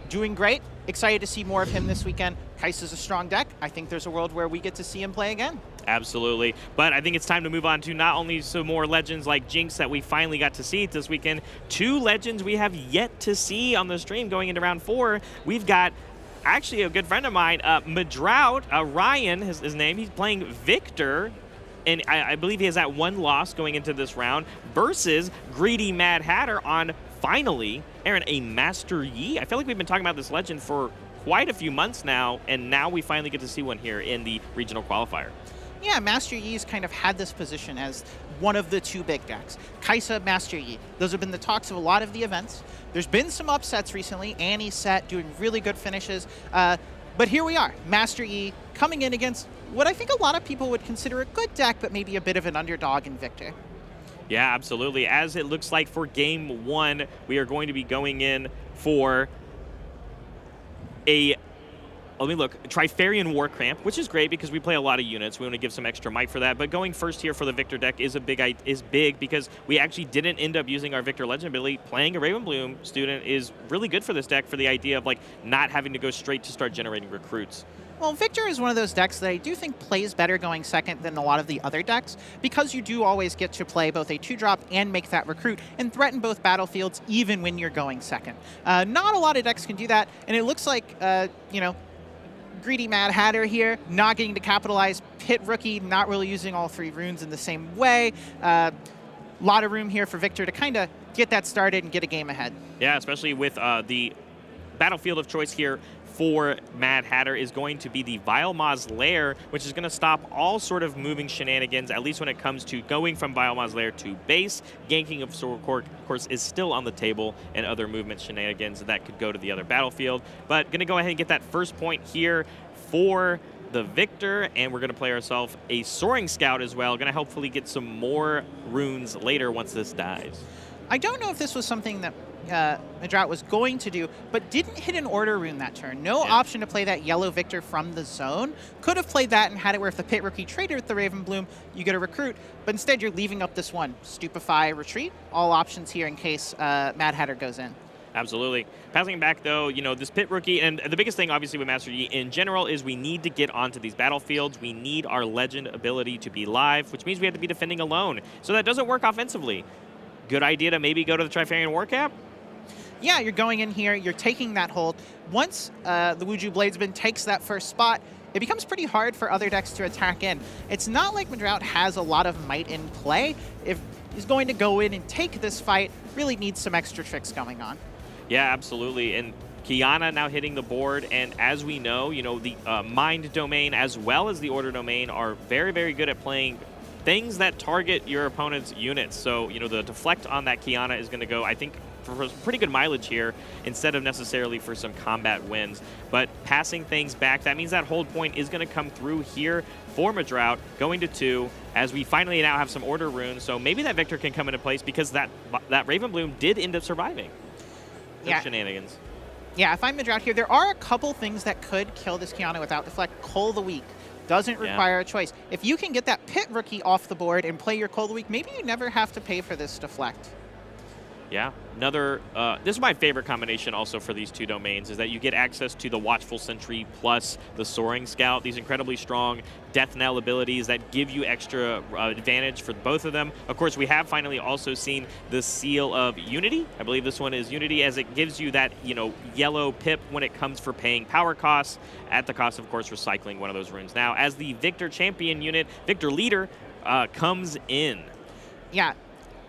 doing great. Excited to see more of him this weekend. Kais is a strong deck. I think there's a world where we get to see him play again. Absolutely. But I think it's time to move on to not only some more legends like Jinx that we finally got to see this weekend, 2 legends we have yet to see on the stream going into round 4. We've got actually a good friend of mine, Medraut, Ryan, his name. He's playing Viktor. And I believe he has that 1 loss going into this round versus GreedyMadHatter on, finally, Aaron, a Master Yi. I feel like we've been talking about this legend for quite a few months now, and now we finally get to see one here in the regional qualifier. Yeah, Master Yi's kind of had this position as one of the 2 big decks. Kaisa, Master Yi. Those have been the talks of a lot of the events. There's been some upsets recently. Annie's set doing really good finishes. But here we are, Master Yi coming in against what I think a lot of people would consider a good deck, but maybe a bit of an underdog in Viktor. Yeah, absolutely. As it looks like for game 1, we are going to be going in for a, let me look, Trifarian War Cramp, which is great because we play a lot of units. We want to give some extra might for that. But going first here for the Viktor deck is big because we actually didn't end up using our Viktor Legend ability. Playing a Ravenbloom student is really good for this deck for the idea of like not having to go straight to start generating recruits. Well, Viktor is one of those decks that I do think plays better going second than a lot of the other decks because you do always get to play both a 2-drop and make that recruit and threaten both battlefields even when you're going second. Not a lot of decks can do that, and it looks like, you know, GreedyMadHatter here, not getting to capitalize. Pit Rookie, not really using all 3 runes in the same way. Lot of room here for Viktor to kind of get that started and get a game ahead. Yeah, especially with the battlefield of choice here for MadHatter is going to be the Vilemaw's Lair, which is going to stop all sort of moving shenanigans, at least when it comes to going from Vilemaw's Lair to base. Ganking of course, is still on the table, and other movement shenanigans that could go to the other battlefield. But going to go ahead and get that first point here for the Viktor, and we're going to play ourselves a Soaring Scout as well. Going to hopefully get some more runes later once this dies. I don't know if this was something that Medraut was going to do, but didn't hit an order rune that turn. No option to play that yellow Viktor from the zone. Could have played that and had it where if the Pit Rookie traded with the Ravenbloom, you get a recruit, but instead you're leaving up this one. Stupefy, Retreat, all options here in case MadHatter goes in. Absolutely. Passing back, though, you know, this Pit Rookie, and the biggest thing, obviously, with Master Yi in general is we need to get onto these battlefields. We need our Legend ability to be live, which means we have to be defending alone. So that doesn't work offensively. Good idea to maybe go to the Trifarian War Cap? Yeah, you're going in here, you're taking that hold. Once the Wuju Bladesman takes that first spot, it becomes pretty hard for other decks to attack in. It's not like Medraut has a lot of might in play. If he's going to go in and take this fight, really needs some extra tricks going on. Yeah, absolutely. And Kiana now hitting the board, and as we know, you know, the Mind Domain as well as the Order Domain are very, very good at playing things that target your opponent's units. So, you know, the deflect on that Kiana is going to go, I think, for pretty good mileage here instead of necessarily for some combat wins. But passing things back, that means that hold point is going to come through here for Medraut, going to 2, as we finally now have some Order runes. So maybe that Viktor can come into place because that Ravenbloom did end up surviving. Yeah. Shenanigans. Yeah, if I'm Medraut here, there are a couple things that could kill this Kiana without deflect. Cull the Weak doesn't require a choice. If you can get that Pit Rookie off the board and play your Cull the Weak, maybe you never have to pay for this deflect. Yeah, another, this is my favorite combination also for these 2 domains, is that you get access to the Watchful Sentry plus the Soaring Scout, these incredibly strong Death Knell abilities that give you extra advantage for both of them. Of course, we have finally also seen the Seal of Unity. I believe this one is Unity, as it gives you that, you know, yellow pip when it comes for paying power costs, at the cost, of course, recycling one of those runes. Now, as the Viktor champion unit, Viktor leader comes in. Yeah.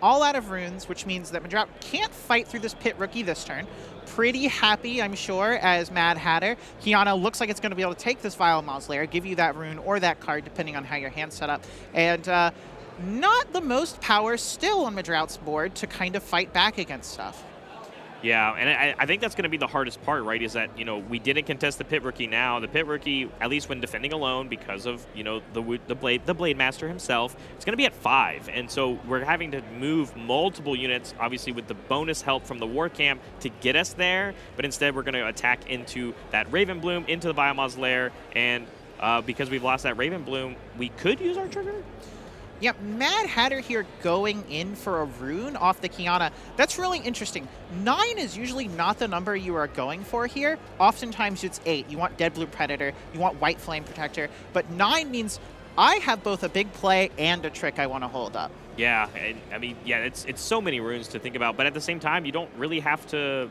All out of runes, which means that Medraut can't fight through this Pit Rookie this turn. Pretty happy, I'm sure, as MadHatter. Kiana looks like it's going to be able to take this Vilemaw's Lair, give you that rune or that card, depending on how your hand's set up. And not the most power still on Medraut's board to kind of fight back against stuff. Yeah, and I think that's going to be the hardest part, right, is that, you know, we didn't contest the Pit Rookie now. The Pit Rookie, at least when defending alone, because of, you know, the Blade Master himself, it's going to be at 5. And so we're having to move multiple units, obviously with the bonus help from the War Camp to get us there. But instead, we're going to attack into that Ravenbloom, into the Vilemaw's Lair. And because we've lost that Ravenbloom, we could use our trigger? Yep, MadHatter here going in for a rune off the Kiana. That's really interesting. 9 is usually not the number you are going for here. Oftentimes it's 8. You want Dead Blue Predator, you want White Flame Protector, but 9 means I have both a big play and a trick I want to hold up. Yeah, I mean, yeah, it's so many runes to think about, but at the same time, you don't have to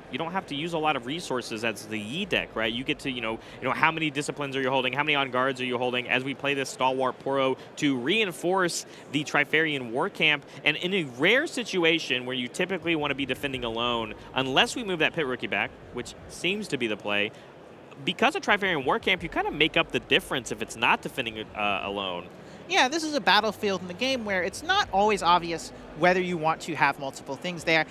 use a lot of resources as the Yi deck, right? You get to, you know, how many disciplines are you holding, how many on guards are you holding as we play this Stalwart Poro to reinforce the Trifarian War Camp, and in a rare situation where you typically want to be defending alone, unless we move that Pit Rookie back, which seems to be the play, because of Trifarian War Camp, you kind of make up the difference if it's not defending alone. Yeah, this is a battlefield in the game where it's not always obvious whether you want to have multiple things there.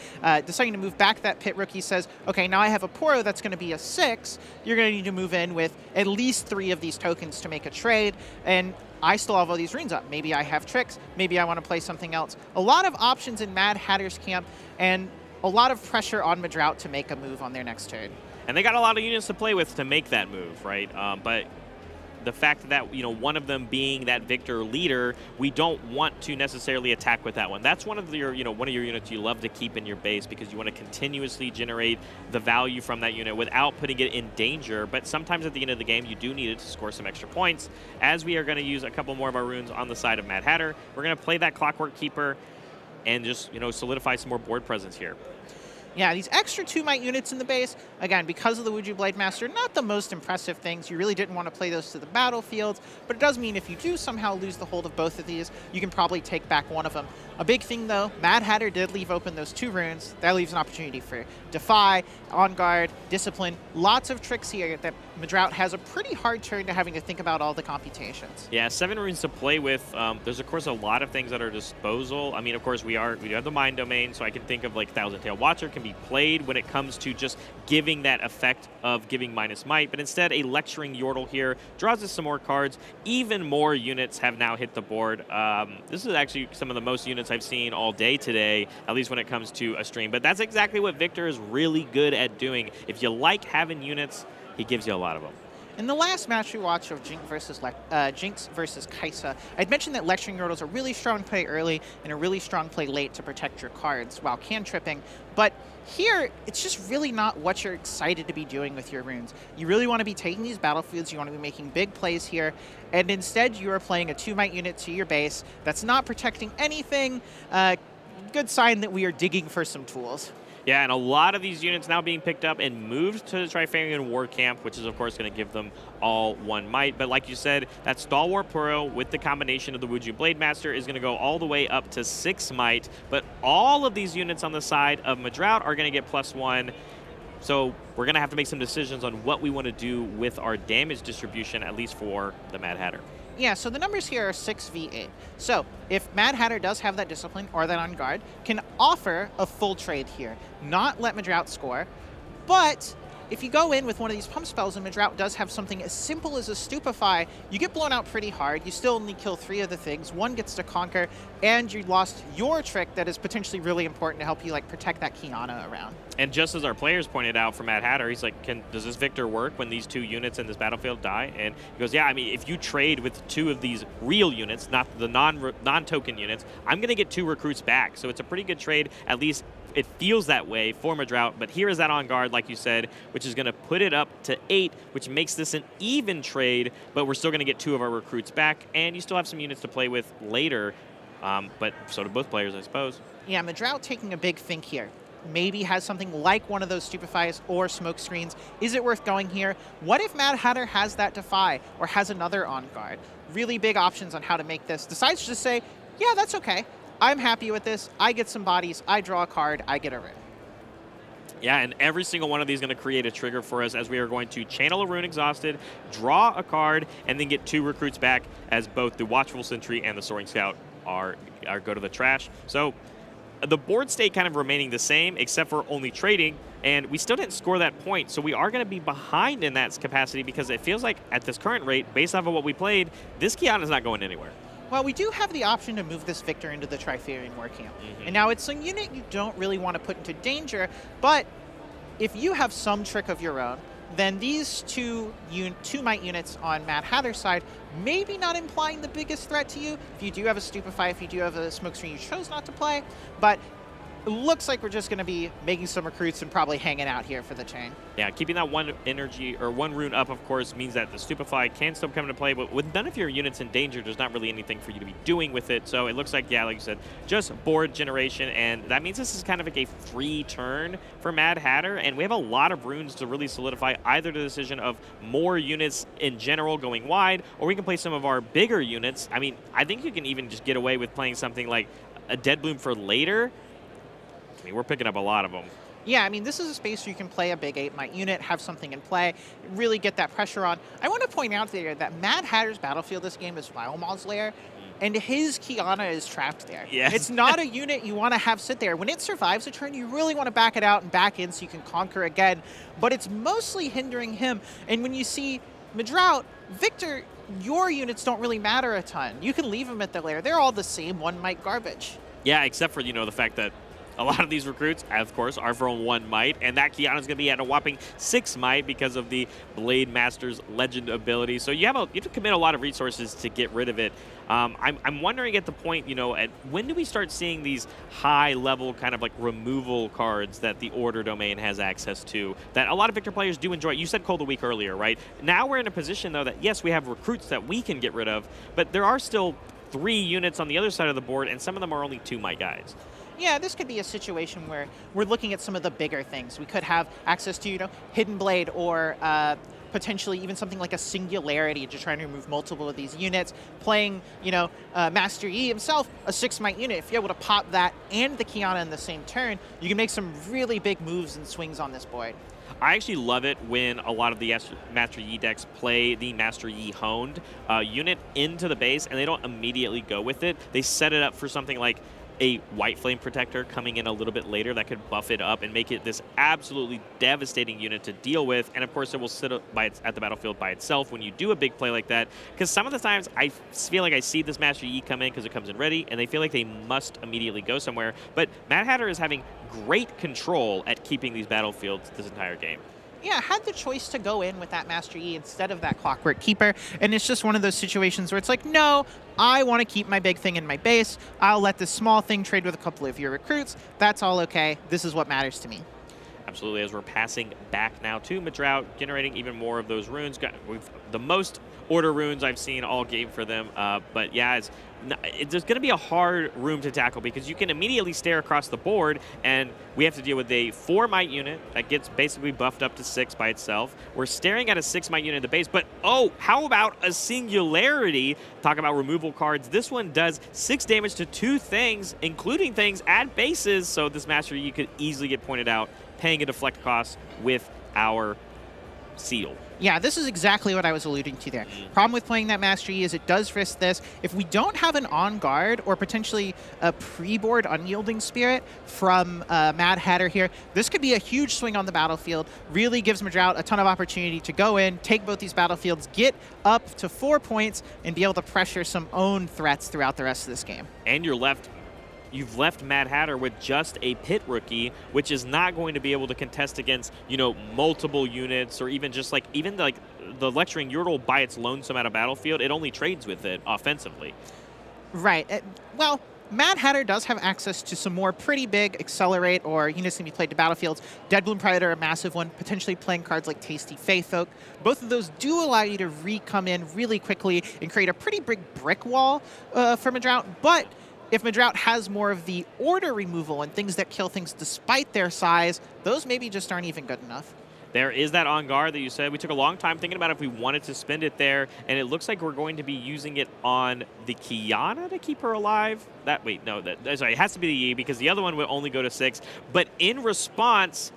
Deciding to move back that Pit Rookie says, okay, now I have a Poro that's going to be a 6. You're going to need to move in with at least 3 of these tokens to make a trade, and I still have all these runes up. Maybe I have tricks. Maybe I want to play something else. A lot of options in MadHatter's camp, and a lot of pressure on Medraut to make a move on their next turn. And they got a lot of units to play with to make that move, right? But the fact that, you know, one of them being that Viktor leader, we don't want to necessarily attack with that one. That's one of your, one of your units you love to keep in your base because you want to continuously generate the value from that unit without putting it in danger. But sometimes at the end of the game, you do need it to score some extra points. As we are going to use a couple more of our runes on the side of MadHatter, we're going to play that Clockwork Keeper and just, solidify some more board presence here. Yeah, these extra 2-might units in the base, again, because of the Wuju Blade Master, not the most impressive things. You really didn't want to play those to the battlefield, but it does mean if you do somehow lose the hold of both of these, you can probably take back one of them. A big thing, though, MadHatter did leave open those 2 runes. That leaves an opportunity for Defy, On Guard, Discipline. Lots of tricks here that Medraut has a pretty hard turn to having to think about all the computations. Yeah, 7 runes to play with. There's, of course, a lot of things at our disposal. I mean, of course, we do have the Mind Domain, so I can think of, like, Thousand Tail Watcher can be played when it comes to just giving that effect of giving minus might, but instead a Lecturing Yordle here draws us some more cards. Even more units have now hit the board. This is actually some of the most units I've seen all day today, at least when it comes to a stream, but that's exactly what Viktor is really good at doing. If you like having units, he gives you a lot of them. In the last match we watched of Jinx versus Kai'Sa, I'd mentioned that Lecturing Yordle is a really strong play early and a really strong play late to protect your cards while cantripping, but here, it's just really not what you're excited to be doing with your runes. You really want to be taking these battlefields, you want to be making big plays here, and instead you are playing a 2-might unit to your base that's not protecting anything. Good sign that we are digging for some tools. Yeah, and a lot of these units now being picked up and moved to the Trifarian War Camp, which is, of course, going to give them all 1 might. But like you said, that Stalwart Poro with the combination of the Wuju Blade Master is going to go all the way up to 6 might. But all of these units on the side of Medraut are going to get +1. So we're going to have to make some decisions on what we want to do with our damage distribution, at least for the MadHatter. Yeah, so the numbers here are 6v8. So if MadHatter does have that Discipline or that On Guard, can offer a full trade here, not let Medraut score, but if you go in with one of these pump spells and Medraut does have something as simple as a Stupefy, you get blown out pretty hard. You still only kill 3 of the things. 1 gets to conquer, and you lost your trick that is potentially really important to help you protect that Kiana around. And just as our players pointed out from MadHatter, he's like, does this Viktor work when these 2 units in this battlefield die? And he goes, yeah, I mean, if you trade with 2 of these real units, not the non-token units, I'm going to get 2 recruits back. So it's a pretty good trade, at least it feels that way for Medraut, but here is that On Guard, like you said, which is going to put it up to 8, which makes this an even trade, but we're still going to get 2 of our recruits back, and you still have some units to play with later, but so do both players, I suppose. Yeah, Medraut taking a big think here. Maybe has something like one of those Stupefies or smoke screens. Is it worth going here? What if MadHatter has that Defy or has another On Guard? Really big options on how to make this. Decides to just say, yeah, that's okay. I'm happy with this. I get some bodies. I draw a card. I get a rune. Yeah, and every single one of these is going to create a trigger for us as we are going to channel a Rune Exhausted, draw a card, and then get 2 recruits back as both the Watchful Sentry and the Soaring Scout are go to the trash. So the board state kind of remaining the same, except for only trading, and we still didn't score that point. So we are going to be behind in that capacity because it feels like at this current rate, based off of what we played, this Kiana is not going anywhere. Well, we do have the option to move this Viktor into the Trifarian War Camp. And now it's a unit you don't really want to put into danger, but if you have some trick of your own, then these two might units on MadHatter's side, maybe not implying the biggest threat to you. If you do have a Stupefy, if you do have a Smokescreen you chose not to play, but it looks like we're just going to be making some recruits and probably hanging out here for the chain. Yeah, keeping that one energy or one rune up, of course, means that the Stupefy can still come into play, but with none of your units in danger, there's not really anything for you to be doing with it. So it looks like, yeah, like you said, just board generation, and that means this is kind of like a free turn for MadHatter, and we have a lot of runes to really solidify either the decision of more units in general going wide, or we can play some of our bigger units. I mean, I think you can even just get away with playing something like a Dead Bloom for later. I mean, we're picking up a lot of them. Yeah, I mean, this is a space where you can play a big 8-might unit, have something in play, really get that pressure on. I want to point out there that MadHatter's battlefield this game is Vile Mausoleer, and his Kiana is trapped there. Yes. It's not a unit you want to have sit there. When it survives a turn, you really want to back it out and back in so you can conquer again, but it's mostly hindering him. And when you see Medraut, Viktor, your units don't really matter a ton. You can leave them at the lair. They're all the same 1-might garbage. Yeah, except for, the fact that a lot of these recruits, of course, are from 1 might, and that Kiana is going to be at a whopping 6 might because of the Blade Master's Legend ability. So you have to commit a lot of resources to get rid of it. I'm wondering at the point, at when do we start seeing these high-level kind of like removal cards that the Order domain has access to that a lot of Viktor players do enjoy? You said Cold a week earlier, right? Now we're in a position, though, that yes, we have recruits that we can get rid of, but there are still 3 units on the other side of the board, and some of them are only 2 might guys. Yeah, this could be a situation where we're looking at some of the bigger things. We could have access to, Hidden Blade or potentially even something like a Singularity to try and remove multiple of these units. Playing, Master Yi himself, a 6-might unit. If you're able to pop that and the Kiana in the same turn, you can make some really big moves and swings on this board. I actually love it when a lot of the Master Yi decks play the Master Yi honed unit into the base, and they don't immediately go with it. They set it up for something like a White Flame Protector coming in a little bit later that could buff it up and make it this absolutely devastating unit to deal with. And of course, it will sit at the battlefield by itself when you do a big play like that. Because some of the times I feel like I see this Master Yi come in because it comes in ready, and they feel like they must immediately go somewhere. But MadHatter is having great control at keeping these battlefields this entire game. Yeah, had the choice to go in with that Master Yi instead of that Clockwork Keeper, and it's just one of those situations where it's like, no, I want to keep my big thing in my base. I'll let this small thing trade with a couple of your recruits. That's all okay. This is what matters to me. Absolutely, as we're passing back now to Medraut, generating even more of those runes. We've the most Order runes I've seen all game for them. But yeah, there's going to be a hard room to tackle because you can immediately stare across the board, and we have to deal with a 4-might unit that gets basically buffed up to 6 by itself. We're staring at a 6-might unit at the base, but oh, how about a Singularity? Talk about removal cards. This one does 6 damage to 2 things, including things at bases, so this Master Yi could easily get pointed out, paying a deflect cost with our seal. Yeah, this is exactly what I was alluding to there. Problem with playing that Master Yi is it does risk this. If we don't have an on-guard or potentially a pre-board Unyielding Spirit from MadHatter here, this could be a huge swing on the battlefield. Really gives Medraut a ton of opportunity to go in, take both these battlefields, get up to 4 points, and be able to pressure some own threats throughout the rest of this game. And you've left MadHatter with just a Pit Rookie, which is not going to be able to contest against, multiple units, or even just even the Lecturing Yordle by its lonesome out of battlefield. It only trades with it offensively. Right. Well, MadHatter does have access to some more pretty big Accelerate or units that can be played to battlefields. Dead Bloom Predator, a massive one, potentially playing cards like Tasty Faith Folk. Both of those do allow you to come in really quickly and create a pretty big brick wall for Medraut, but if Medraut has more of the Order removal and things that kill things despite their size, those maybe just aren't even good enough. There is that on guard that you said. We took a long time thinking about if we wanted to spend it there, and it looks like we're going to be using it on the Kiana to keep her alive. Sorry, it has to be the Yi because the other one will only go to 6. But in response,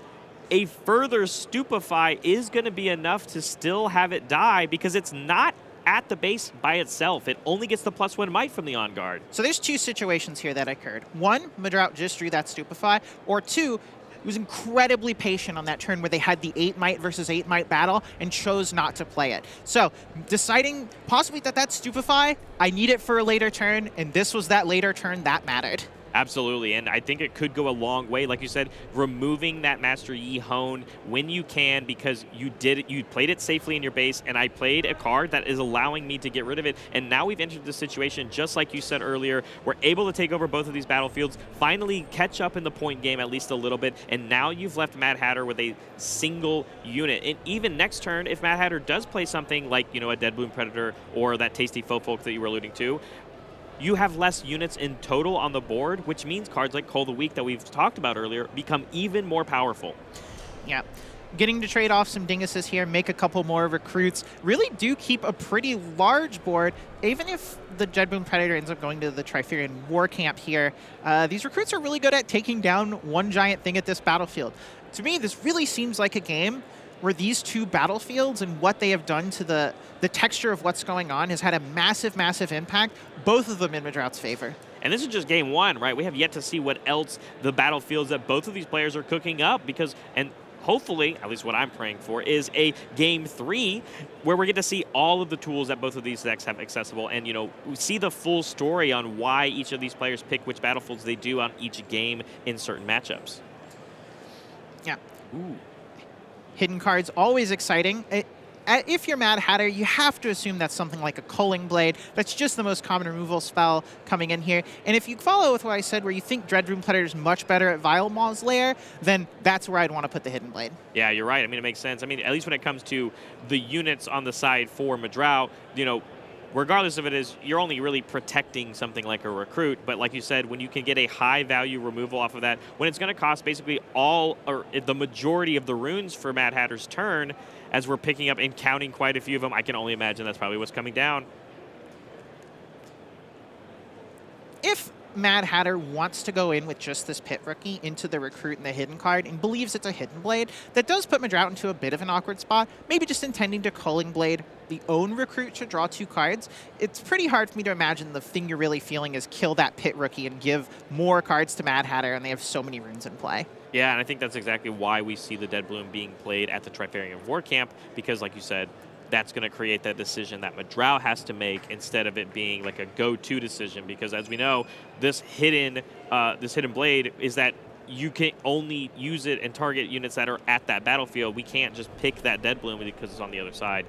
a further Stupefy is going to be enough to still have it die because it's not at the base by itself. It only gets the +1 might from the on guard. So there's 2 situations here that occurred. 1, Medraut just drew that Stupefy, or 2, he was incredibly patient on that turn where they had the 8-might versus 8-might battle and chose not to play it. So deciding possibly that Stupefy, I need it for a later turn, and this was that later turn that mattered. Absolutely, and I think it could go a long way. Like you said, removing that Master Yi Hone when you can, because you played it safely in your base, and I played a card that is allowing me to get rid of it. And now we've entered the situation, just like you said earlier, we're able to take over both of these battlefields, finally catch up in the point game at least a little bit, and now you've left MadHatter with a single unit. And even next turn, if MadHatter does play something like, a Dead Bloom Predator or that Tasty Faux-Folk that you were alluding to, you have less units in total on the board, which means cards like Cull the Weak that we've talked about earlier become even more powerful. Yeah. Getting to trade off some dinguses here, make a couple more recruits, really do keep a pretty large board. Even if the Dead Bloom Predator ends up going to the Triferian War Camp here, these recruits are really good at taking down one giant thing at this battlefield. To me, this really seems like a game where these two battlefields and what they have done to the texture of what's going on has had a massive, massive impact, both of them in Medraut's favor. And this is just game one, right? We have yet to see what else the battlefields that both of these players are cooking up, and hopefully, at least what I'm praying for, is a game 3 where we get to see all of the tools that both of these decks have accessible, and we see the full story on why each of these players pick which battlefields they do on each game in certain matchups. Yeah. Ooh. Hidden cards, always exciting. If you're MadHatter, you have to assume that's something like a Culling Blade. That's just the most common removal spell coming in here. And if you follow with what I said, where you think Dread Bloom Predator is much better at Vile Maw's Lair, then that's where I'd want to put the Hidden Blade. Yeah, you're right. I mean, it makes sense. I mean, at least when it comes to the units on the side for Medraut, regardless of it is, you're only really protecting something like a recruit. But like you said, when you can get a high value removal off of that, when it's going to cost basically all or the majority of the runes for MadHatter's turn, as we're picking up and counting quite a few of them, I can only imagine that's probably what's coming down. If MadHatter wants to go in with just this Pit Rookie into the Recruit and the Hidden card and believes it's a Hidden Blade, that does put Medraut into a bit of an awkward spot, maybe just intending to Culling Blade the own Recruit to draw 2 cards. It's pretty hard for me to imagine the thing you're really feeling is kill that Pit Rookie and give more cards to MadHatter, and they have so many runes in play. Yeah, and I think that's exactly why we see the Dead Bloom being played at the Triferian War Camp, because like you said, that's going to create that decision that Medraut has to make instead of it being like a go-to decision, because as we know, this hidden blade is that you can only use it and target units that are at that battlefield. We can't just pick that Dead Bloom because it's on the other side.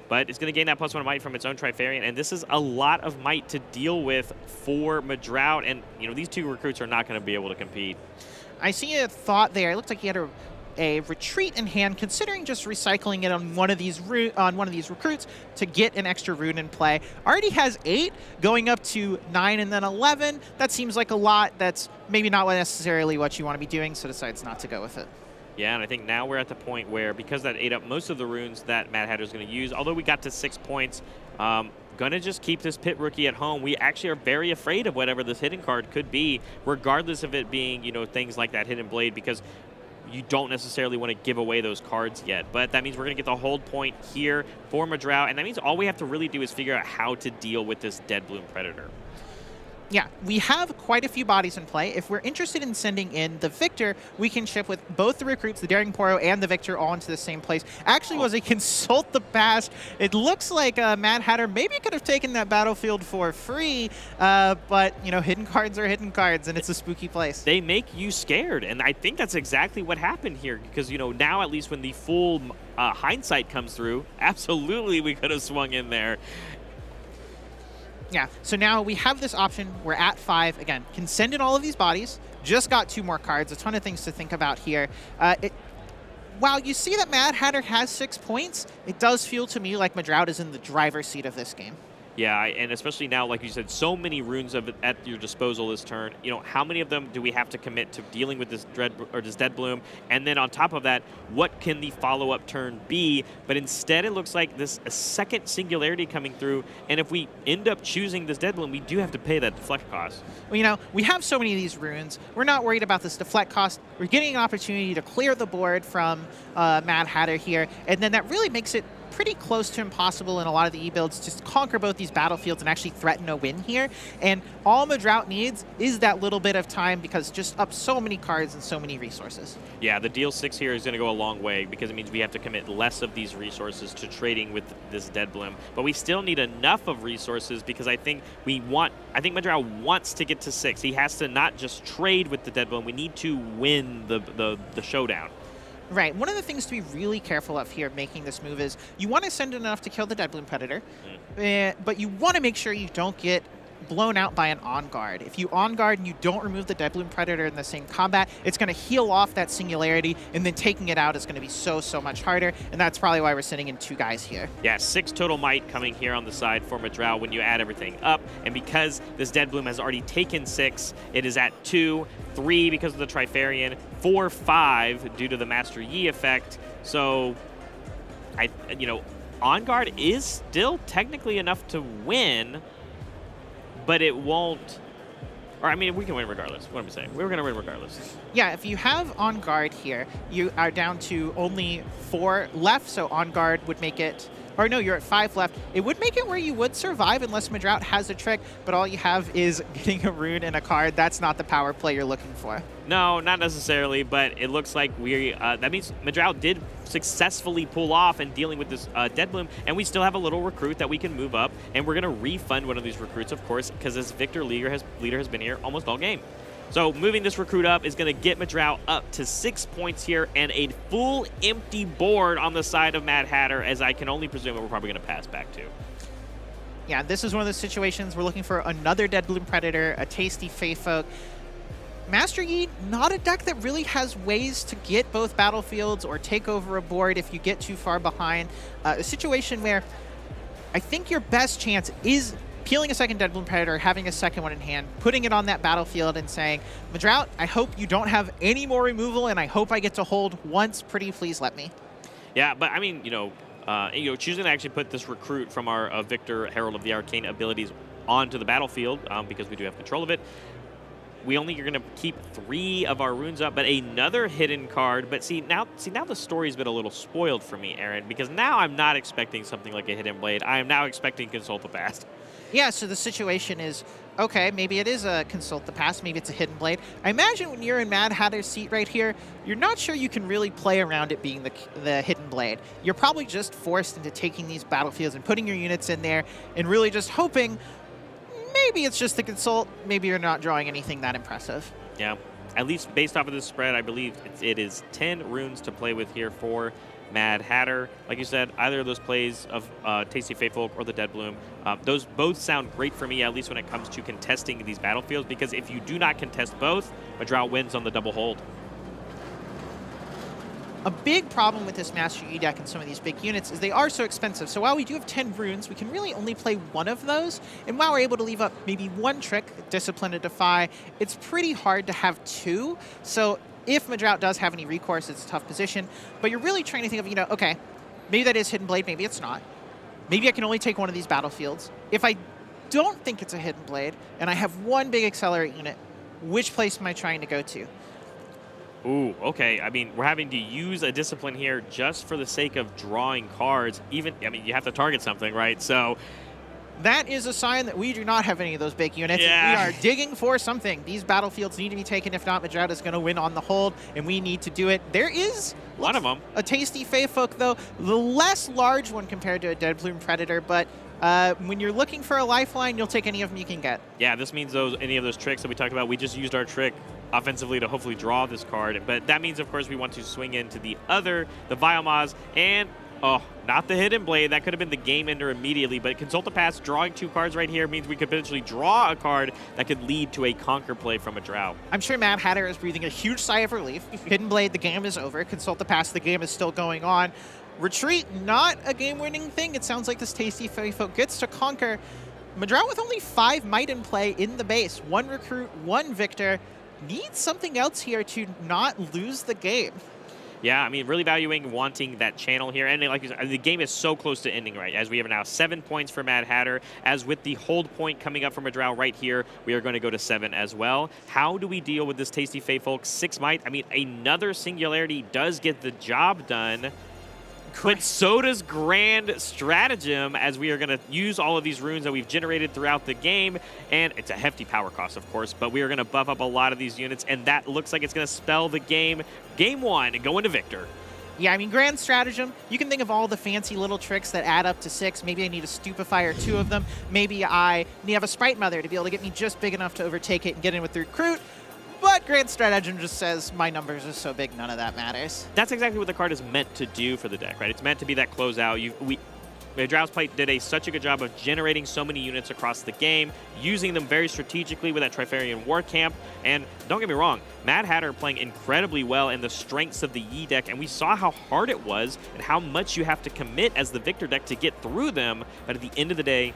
But it's going to gain that +1 might from its own Triferian, and this is a lot of might to deal with for Medraut, and these two recruits are not going to be able to compete. I see a thought there. It looks like he had a retreat in hand, considering just recycling it on one of these recruits to get an extra rune in play. Already has 8, going up to 9 and then 11. That seems like a lot. That's maybe not necessarily what you want to be doing, so decides not to go with it. Yeah, and I think now we're at the point where, because that ate up most of the runes that MadHatter is going to use, although we got to 6 points, going to just keep this Pit Rookie at home. We actually are very afraid of whatever this hidden card could be, regardless of it being, things like that Hidden Blade, because you don't necessarily want to give away those cards yet. But that means we're going to get the hold point here for Medraut, and that means all we have to really do is figure out how to deal with this Dead Bloom Predator. Yeah, we have quite a few bodies in play. If we're interested in sending in the Viktor, we can ship with both the recruits, the Daring Poro and the Viktor, all into the same place. Actually was a Consult the Past. It looks like MadHatter maybe could have taken that battlefield for free, but, hidden cards are hidden cards, and it's a spooky place. They make you scared, and I think that's exactly what happened here, because, now at least when the full hindsight comes through, absolutely we could have swung in there. Yeah, so now we have this option. We're at 5. Again, can send in all of these bodies. Just got 2 more cards. A ton of things to think about here. While you see that MadHatter has 6 points, it does feel to me like Medraut is in the driver's seat of this game. Yeah, and especially now, like you said, so many runes at your disposal this turn. How many of them do we have to commit to dealing with this Dead Bloom? And then on top of that, what can the follow-up turn be? But instead, it looks like this a second Singularity coming through. And if we end up choosing this Dead Bloom, we do have to pay that deflect cost. Well, we have so many of these runes. We're not worried about this deflect cost. We're getting an opportunity to clear the board from MadHatter here, and then that really makes it pretty close to impossible in a lot of the E-builds to conquer both these battlefields and actually threaten a win here. And all Medraut needs is that little bit of time because just up so many cards and so many resources. Yeah, the deal 6 here is going to go a long way because it means we have to commit less of these resources to trading with this Dead Bloom. But we still need enough of resources because I think Medraut wants to get to 6. He has to not just trade with the Dead Bloom. We need to win the showdown. Right. One of the things to be really careful of here making this move is you want to send enough to kill the Dead Bloom Predator, but you want to make sure you don't get blown out by an on-guard. If you on-guard and you don't remove the Dead Bloom Predator in the same combat, it's going to heal off that singularity, and then taking it out is going to be so much harder, and that's probably why we're sitting in 2 guys here. Yeah, 6 total might coming here on the side for Medraut when you add everything up, and because this Dead Bloom has already taken 6, it is at 2, 3 because of the Trifarian, 4, 5 due to the Master Yi effect, so on-guard is still technically enough to win, but it won't, or I mean, we can win regardless. What am I saying? We're going to win regardless. Yeah, if you have on guard here, you are down to only 4 left, so on guard would make it, or no, you're at 5 left. It would make it where you would survive unless Medraut has a trick, but all you have is getting a rune and a card. That's not the power play you're looking for. No, not necessarily, but it looks like that means Medraut did successfully pull off and dealing with this Dead Bloom, and we still have a little recruit that we can move up, and we're going to refund one of these recruits, of course, because this Viktor leader has been here almost all game. So moving this recruit up is going to get Medraut up to 6 points here and a full empty board on the side of MadHatter, as I can only presume that we're probably going to pass back to. Yeah, this is one of those situations we're looking for another Dead Bloom Predator, a tasty Fey Folk. Master Yi, not a deck that really has ways to get both battlefields or take over a board if you get too far behind. A situation where I think your best chance is peeling a second Dead Bloom Predator, having a second one in hand, putting it on that battlefield and saying, Medraut, I hope you don't have any more removal and I hope I get to hold once. Pretty please let me. Yeah, but I mean, choosing to actually put this recruit from our Viktor Herald of the Arcane abilities onto the battlefield because we do have control of it. We only are going to keep 3 of our runes up, but another hidden card. But see now the story's been a little spoiled for me, Aaron, because now I'm not expecting something like a hidden blade. I am now expecting Consult the Past. Yeah, so the situation is, okay, maybe it is a Consult the Past, maybe it's a hidden blade. I imagine when you're in MadHatter's seat right here, you're not sure you can really play around it being the hidden blade. You're probably just forced into taking these battlefields and putting your units in there and really just hoping maybe it's just the Consult, maybe you're not drawing anything that impressive. Yeah, at least based off of this spread, I believe it is 10 runes to play with here for MadHatter. Like you said, either of those plays of Tasty Faithfolk or the Dead Bloom, those both sound great for me, at least when it comes to contesting these battlefields, because if you do not contest both, Medraut wins on the double hold. A big problem with this Master Yi deck and some of these big units is they are so expensive. So while we do have 10 runes, we can really only play 1 of those. And while we're able to leave up maybe 1 trick, Discipline to Defy, it's pretty hard to have 2. So if Medraut does have any recourse, it's a tough position. But you're really trying to think of, okay, maybe that is Hidden Blade, maybe it's not. Maybe I can only take 1 of these battlefields. If I don't think it's a Hidden Blade, and I have 1 big Accelerate unit, which place am I trying to go to? Ooh, okay. I mean, we're having to use a Discipline here just for the sake of drawing cards. You have to target something, right? So that is a sign that we do not have any of those big units. Yeah. We are digging for something. These battlefields need to be taken. If not, Medraut is going to win on the hold, and we need to do it. There is one of them. A tasty Fey Folk, though. The less large one compared to a Dead Bloom Predator, but when you're looking for a lifeline, you'll take any of them you can get. Yeah, this means any of those tricks that we talked about, we just used our trick offensively to hopefully draw this card. But that means, of course, we want to swing into the Vialmaz, and not the Hidden Blade. That could have been the game ender immediately, but Consult the Past, drawing 2 cards right here means we could potentially draw a card that could lead to a Conquer play from Medraut. I'm sure MadHatter is breathing a huge sigh of relief. Hidden Blade, the game is over. Consult the Past, the game is still going on. Retreat, not a game-winning thing. It sounds like this tasty Fey Folk gets to Conquer. Medraut with only 5 might in play in the base. 1 recruit, 1 Viktor. Needs something else here to not lose the game. Yeah, I mean, really wanting that channel here. And like you said, the game is so close to ending, right? As we have now 7 points for MadHatter. As with the hold point coming up from Medraut right here, we are going to go to 7 as well. How do we deal with this tasty Fey Folk? 6 might. I mean, another Singularity does get the job done. But so does Grand Stratagem, as we are going to use all of these runes that we've generated throughout the game. And it's a hefty power cost, of course, but we are going to buff up a lot of these units, and that looks like it's going to spell the game. Game 1, going to Viktor. Yeah, I mean, Grand Stratagem, you can think of all the fancy little tricks that add up to 6. Maybe I need a Stupefy or 2 of them. Maybe I need to have a Sprite Mother to be able to get me just big enough to overtake it and get in with the Recruit. But Grand Stratagem just says, my numbers are so big, none of that matters. That's exactly what the card is meant to do for the deck, right? It's meant to be that closeout. Medraut's plate did such a good job of generating so many units across the game, using them very strategically with that Trifarian War Camp. And don't get me wrong, MadHatter playing incredibly well in the strengths of the Yi deck, and we saw how hard it was and how much you have to commit as the Viktor deck to get through them. But at the end of the day,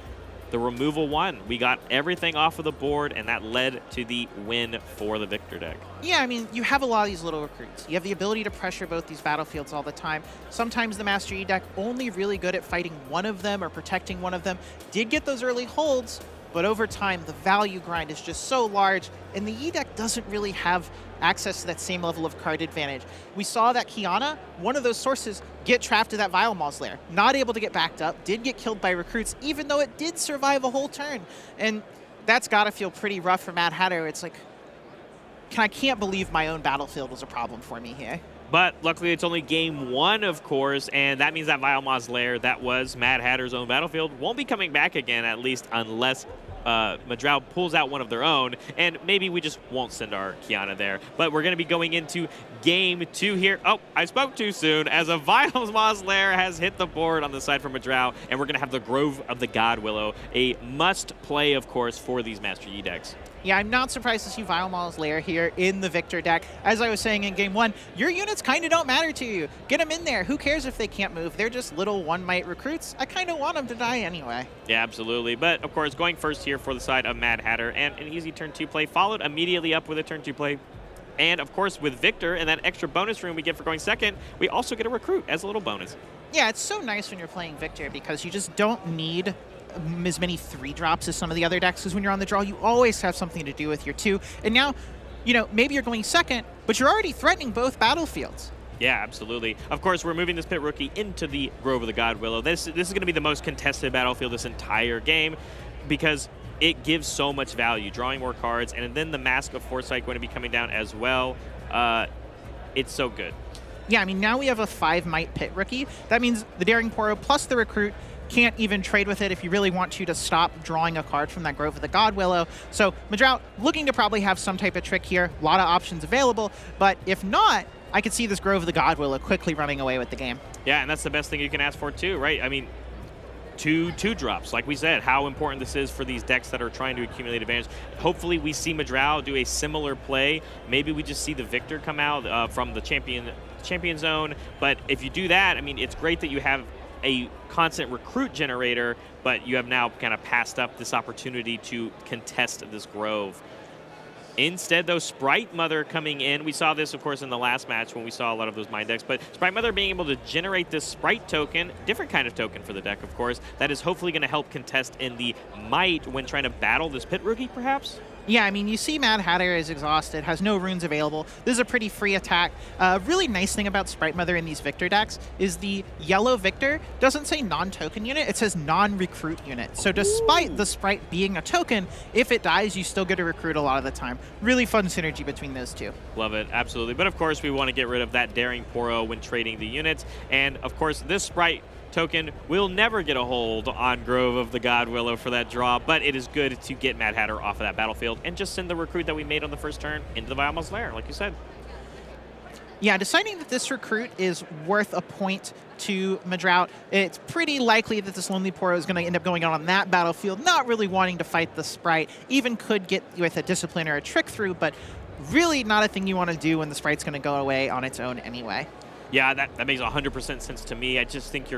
the removal won. We got everything off of the board, and that led to the win for the Viktor deck. Yeah, I mean, you have a lot of these little recruits. You have the ability to pressure both these battlefields all the time. Sometimes the Master Yi deck, only really good at fighting one of them or protecting one of them, did get those early holds, but over time, the value grind is just so large, and the Yi deck doesn't really have access to that same level of card advantage. We saw that Kiana, one of those sources, get trapped to that Vile Maw's lair. Not able to get backed up, did get killed by recruits, even though it did survive a whole turn. And that's got to feel pretty rough for MadHatter. It's like, I can't believe my own battlefield was a problem for me here. But luckily, it's only game 1, of course, and that means that Vile Maw's lair, that was MadHatter's own battlefield, won't be coming back again, at least unless Medraut pulls out one of their own, and maybe we just won't send our Kiana there. But we're going to be going into game 2 here. Oh, I spoke too soon, as a Vile Maw's lair has hit the board on the side for Medraut, and we're going to have the Grove of the God Willow, a must-play, of course, for these Master Yi decks. Yeah, I'm not surprised to see Vile Maw's lair here in the Viktor deck. As I was saying in game 1, your units kind of don't matter to you. Get them in there. Who cares if they can't move? They're just little one-mite recruits. I kind of want them to die anyway. Yeah, absolutely. But, of course, going first here for the side of MadHatter, and an easy turn 2 play, followed immediately up with a turn 2 play. And, of course, with Viktor and that extra bonus room we get for going second, we also get a recruit as a little bonus. Yeah, it's so nice when you're playing Viktor because you just don't need as many 3-drops as some of the other decks, because when you're on the draw, you always have something to do with your 2. And now, you know, maybe you're going second, but you're already threatening both battlefields. Yeah, absolutely. Of course, we're moving this Pit Rookie into the Grove of the God Willow. This is going to be the most contested battlefield this entire game because it gives so much value, drawing more cards, and then the Mask of Foresight going to be coming down as well. It's so good. Yeah, I mean, now we have a 5-mite Pit Rookie. That means the Daring Poro plus the Recruit can't even trade with it if you really want to stop drawing a card from that Grove of the God Willow. So Medraut looking to probably have some type of trick here. A lot of options available, but if not, I could see this Grove of the God Willow quickly running away with the game. Yeah, and that's the best thing you can ask for too, right? I mean, two drops. Like we said, how important this is for these decks that are trying to accumulate advantage. Hopefully we see Medraut do a similar play. Maybe we just see the Viktor come out from the champion zone. But if you do that, I mean, it's great that you have a constant recruit generator, but you have now kind of passed up this opportunity to contest this Grove. Instead, though, Sprite Mother coming in. We saw this, of course, in the last match when we saw a lot of those mind decks, but Sprite Mother being able to generate this Sprite token, different kind of token for the deck, of course, that is hopefully going to help contest in the Might when trying to battle this Pit Rookie, perhaps? Yeah, I mean, you see MadHatter is exhausted, has no runes available. This is a pretty free attack. Really nice thing about Sprite Mother in these Viktor decks is the yellow Viktor doesn't say non-token unit, it says non-recruit unit. So despite the Sprite being a token, if it dies, you still get a recruit a lot of the time. Really fun synergy between those two. Love it, absolutely. But of course, we want to get rid of that Daring Poro when trading the units. And of course, this Sprite token will never get a hold on Grove of the God Willow for that draw, but it is good to get MadHatter off of that battlefield and just send the recruit that we made on the first turn into the Vile Maw's lair, like you said. Yeah, deciding that this recruit is worth a point to Medraut, it's pretty likely that this Lonely Poro is going to end up going on that battlefield, not really wanting to fight the Sprite, even could get with a Discipline or a Trick through, but really not a thing you want to do when the Sprite's going to go away on its own anyway. Yeah, that makes 100% sense to me. I just think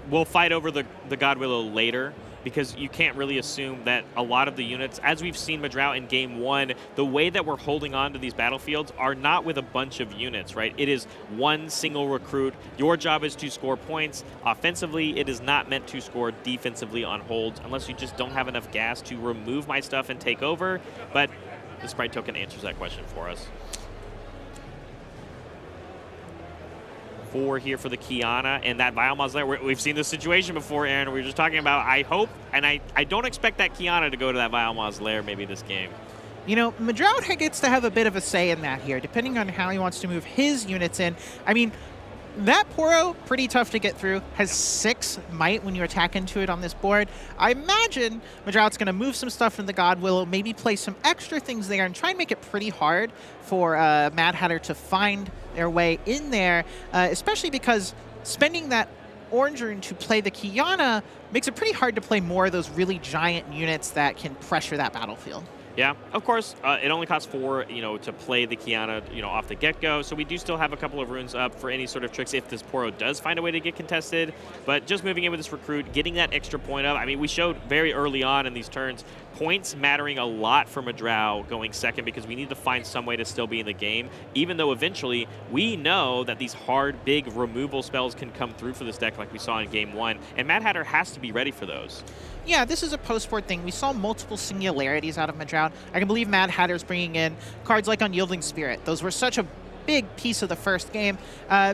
we'll fight over the God Willow later, because you can't really assume that a lot of the units, as we've seen Medraut in game 1, the way that we're holding on to these battlefields are not with a bunch of units, right? It is one single recruit. Your job is to score points. Offensively, it is not meant to score defensively on holds, unless you just don't have enough gas to remove my stuff and take over. But the Sprite token answers that question for us. 4 here for the Kiana, and that Vile Mausoleum. We've seen this situation before, Aaron. We were just talking about, I hope, and I don't expect that Kiana to go to that Vile Mausoleum maybe this game. You know, Medraut gets to have a bit of a say in that here, depending on how he wants to move his units in. I mean, that Poro, pretty tough to get through, has 6 might when you attack into it on this board. I imagine Medraut's going to move some stuff in the God Willow, maybe play some extra things there, and try and make it pretty hard for MadHatter to find their way in there, especially because spending that orange rune to play the Kiana makes it pretty hard to play more of those really giant units that can pressure that battlefield. Yeah, of course, it only costs 4, to play the Kiana, off the get-go. So we do still have a couple of runes up for any sort of tricks if this Poro does find a way to get contested. But just moving in with this recruit, getting that extra point up. I mean, we showed very early on in these turns, points mattering a lot for Medraut going second because we need to find some way to still be in the game, even though eventually we know that these hard, big removal spells can come through for this deck like we saw in Game 1. And MadHatter has to be ready for those. Yeah, this is a post-board thing. We saw multiple singularities out of Medraut. I can believe MadHatter's bringing in cards like Unyielding Spirit. Those were such a big piece of the first game,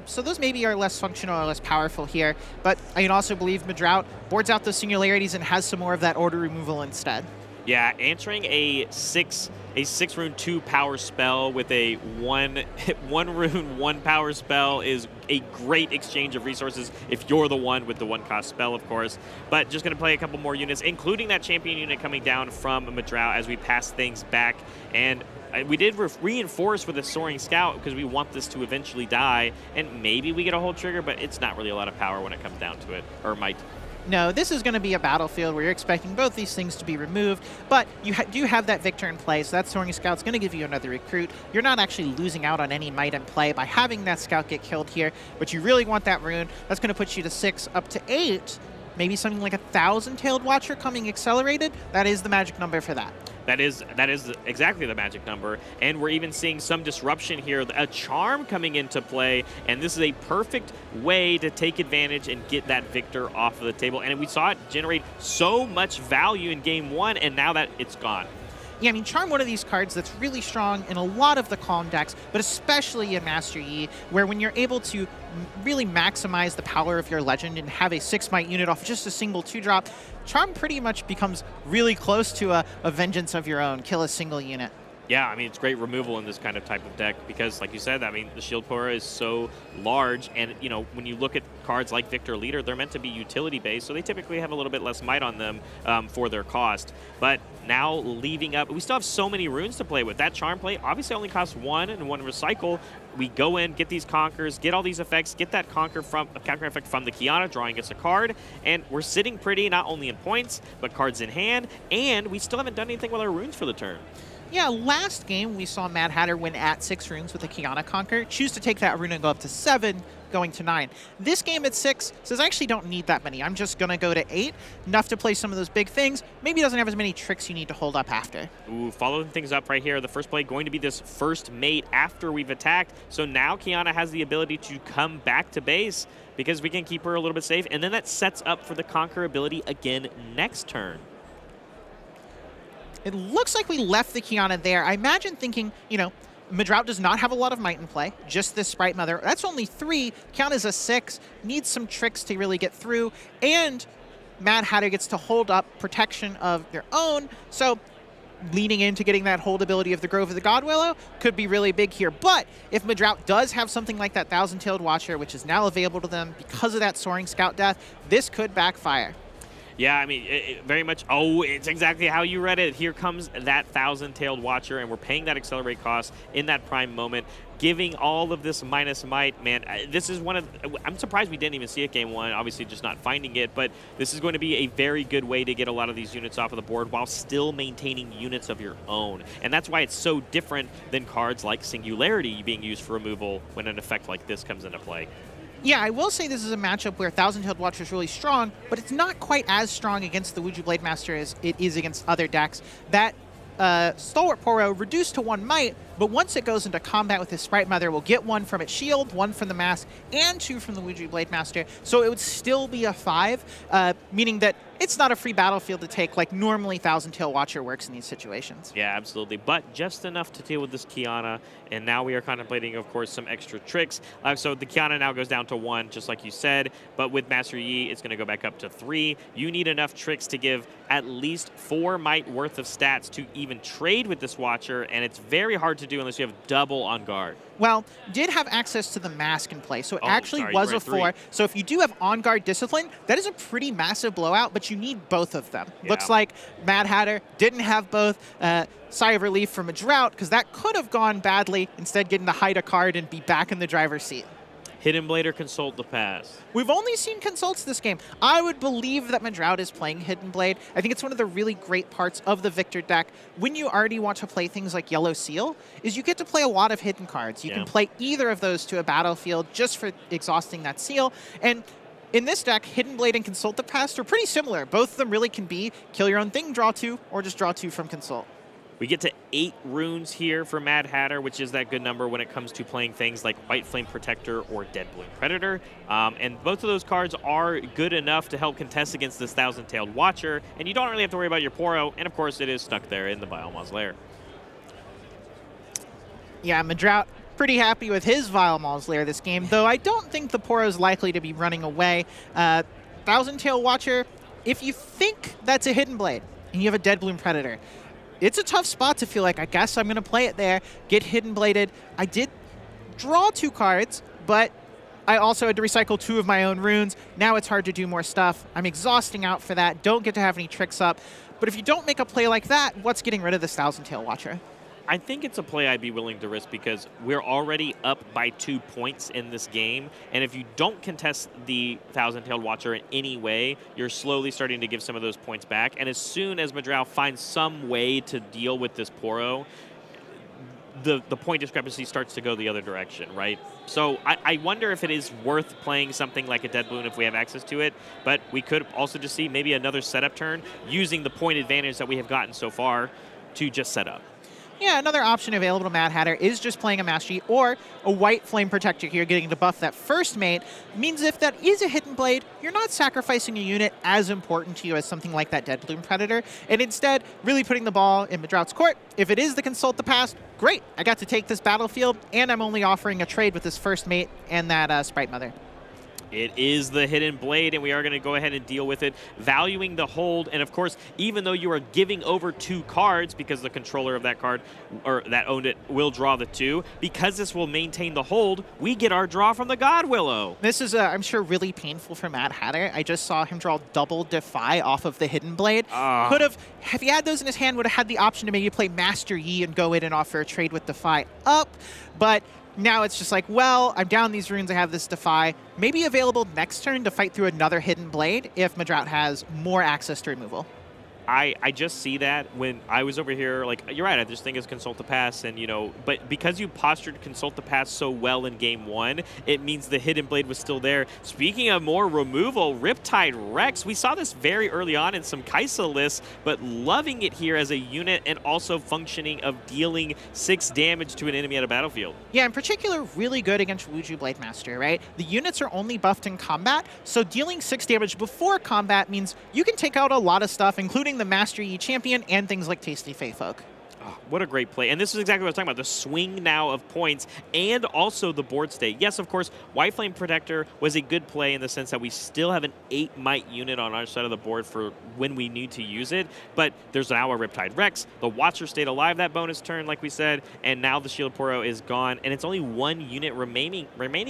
so those maybe are less functional or less powerful here. But I can also believe Medraut boards out those singularities and has some more of that order removal instead. Yeah, answering a 6 rune 2 power spell with a 1 rune 1 power spell is a great exchange of resources if you're the one with the 1 cost spell, of course. But just going to play a couple more units, including that champion unit coming down from Medraut as we pass things back. And we did reinforce with a Soaring Scout because we want this to eventually die, and maybe we get a hold trigger, but it's not really a lot of power when it comes down to it, or might. No, this is going to be a battlefield where you're expecting both these things to be removed, but you do have that Viktor in play, so that Soaring Scout's going to give you another recruit. You're not actually losing out on any might in play by having that Scout get killed here, but you really want that rune. That's going to put you to 6 up to 8. Maybe something like a 1,000-tailed Watcher coming accelerated. That is the magic number for that. That is exactly the magic number, and we're even seeing some disruption here, a charm coming into play, and this is a perfect way to take advantage and get that Viktor off of the table. And we saw it generate so much value in Game 1, and now that it's gone. Yeah, I mean, Charm, one of these cards that's really strong in a lot of the Calm decks, but especially in Master Yi, where when you're able to really maximize the power of your Legend and have a 6-might unit off just a single 2-drop, Charm pretty much becomes really close to a vengeance of your own, kill a single unit. Yeah, I mean, it's great removal in this kind of type of deck because, like you said, I mean, the Shield Pora is so large, and, when you look at cards like Viktor Leader, they're meant to be utility-based, so they typically have a little bit less might on them for their cost. But now leaving up, we still have so many runes to play with. That Charm play obviously only costs 1 and 1 recycle. We go in, get these Conquers, get all these effects, get that counter effect from the Kiana, drawing us a card, and we're sitting pretty not only in points, but cards in hand, and we still haven't done anything with our runes for the turn. Yeah, last game we saw MadHatter win at 6 runes with the Kiana Conquer, choose to take that rune and go up to 7, going to 9. This game at 6 says I actually don't need that many. I'm just going to go to 8, enough to play some of those big things. Maybe doesn't have as many tricks you need to hold up after. Ooh, following things up right here. The first play going to be this first mate after we've attacked. So now Kiana has the ability to come back to base because we can keep her a little bit safe. And then that sets up for the Conquer ability again next turn. It looks like we left the Kiana there. I imagine thinking, Medraut does not have a lot of might in play, just this Sprite Mother. That's only 3, count as a 6, needs some tricks to really get through, and MadHatter gets to hold up protection of their own, so leaning into getting that hold ability of the Grove of the God Willow could be really big here. But if Medraut does have something like that 1,000-tailed Watcher, which is now available to them because of that Soaring Scout death, this could backfire. Yeah, I mean, very much, it's exactly how you read it. Here comes that 1,000-tailed Watcher, and we're paying that Accelerate cost in that prime moment, giving all of this minus might. Man, this is one of, I'm surprised we didn't even see it Game 1, obviously just not finding it, but this is going to be a very good way to get a lot of these units off of the board while still maintaining units of your own. And that's why it's so different than cards like Singularity being used for removal when an effect like this comes into play. Yeah, I will say this is a matchup where 1,000-tailed Watcher is really strong, but it's not quite as strong against the Wuju Blade Master as it is against other decks. That Stalwart Poro reduced to 1 might, but once it goes into combat with his Sprite Mother, will get 1 from its shield, 1 from the mask, and 2 from the Wuju Blade Master, so it would still be a 5, meaning that it's not a free battlefield to take like normally Thousand Tail Watcher works in these situations. Yeah, absolutely. But just enough to deal with this Kiana. And now we are contemplating, of course, some extra tricks. So the Kiana now goes down to 1, just like you said. But with Master Yi, it's going to go back up to 3. You need enough tricks to give at least 4 might worth of stats to even trade with this Watcher. And it's very hard to do unless you have double on guard. Well, did have access to the mask in play, so it actually was a 4. So if you do have on-guard discipline, that is a pretty massive blowout, but you need both of them. Yeah. Looks like MadHatter didn't have both. Sigh of relief from Medraut, because that could have gone badly, instead getting to hide a card and be back in the driver's seat. Hidden Blade or Consult the Past? We've only seen Consults this game. I would believe that Medraut is playing Hidden Blade. I think it's one of the really great parts of the Viktor deck when you already want to play things like Yellow Seal, is you get to play a lot of hidden cards. You can play either of those to a battlefield just for exhausting that seal. And in this deck, Hidden Blade and Consult the Past are pretty similar. Both of them really can be kill your own thing, draw 2, or just draw 2 from Consult. We get to 8 runes here for MadHatter, which is that good number when it comes to playing things like White Flame Protector or Dead Bloom Predator. And both of those cards are good enough to help contest against this Thousand-Tailed Watcher, and you don't really have to worry about your Poro, and of course it is stuck there in the Vile Maw's lair. Yeah, Medraut pretty happy with his Vile Maw's lair this game, though I don't think the Poro is likely to be running away. Thousand-Tailed Watcher, if you think that's a Hidden Blade, and you have a Dead Bloom Predator, it's a tough spot to feel like, I guess I'm going to play it there, get Hidden Bladed. I did draw 2 cards, but I also had to recycle 2 of my own runes. Now it's hard to do more stuff. I'm exhausting out for that. Don't get to have any tricks up. But if you don't make a play like that, what's getting rid of this Thousand-Tailed Watcher? I think it's a play I'd be willing to risk because we're already up by 2 points in this game, and if you don't contest the Thousand-Tailed Watcher in any way, you're slowly starting to give some of those points back, and as soon as Medraut finds some way to deal with this Poro, the point discrepancy starts to go the other direction, right? So I wonder if it is worth playing something like a Dead Bloom if we have access to it, but we could also just see maybe another setup turn using the point advantage that we have gotten so far to just set up. Yeah, another option available to MadHatter is just playing a Master Yi or a White Flame Protector here, getting to buff that first mate. Means if that is a Hidden Blade, you're not sacrificing a unit as important to you as something like that Dead Bloom Predator, and instead really putting the ball in Medraut's court. If it is the Consult the Past, great. I got to take this battlefield, and I'm only offering a trade with this first mate and that Sprite Mother. It is the Hidden Blade, and we are going to go ahead and deal with it, valuing the hold. And of course, even though you are giving over 2 cards, because the controller of that card, or that owned it, will draw the 2, because this will maintain the hold, we get our draw from the God Willow. This is, I'm sure, really painful for MadHatter. I just saw him draw double Defy off of the Hidden Blade. Could have, if he had those in his hand, would have had the option to maybe play Master Yi and go in and offer a trade with Defy up, but now it's just like, well, I'm down these runes, I have this Defy. Maybe available next turn to fight through another Hidden Blade if Medraut has more access to removal. I just see that when I was over here, like, you're right, I just think it's Consult the Past, and, you know, but because you postured Consult the Past so well in Game 1, it means the Hidden Blade was still there. Speaking of more removal, Riptide Rex, we saw this very early on in some Kaisa lists, but loving it here as a unit and also functioning of dealing 6 damage to an enemy at a battlefield. Yeah, in particular, really good against Wuju Blade Master, right? The units are only buffed in combat, so dealing 6 damage before combat means you can take out a lot of stuff, including the Master Yi champion and things like Tasty Fae Folk. Oh, what a great play. And this is exactly what I was talking about, the swing now of points and also the board state. Yes, of course, White Flame Protector was a good play in the sense that we still have an 8 might unit on our side of the board for when we need to use it, but there's now a Riptide Rex. The Watcher stayed alive that bonus turn, like we said, and now the Shield Poro is gone, and it's only 1 unit remaining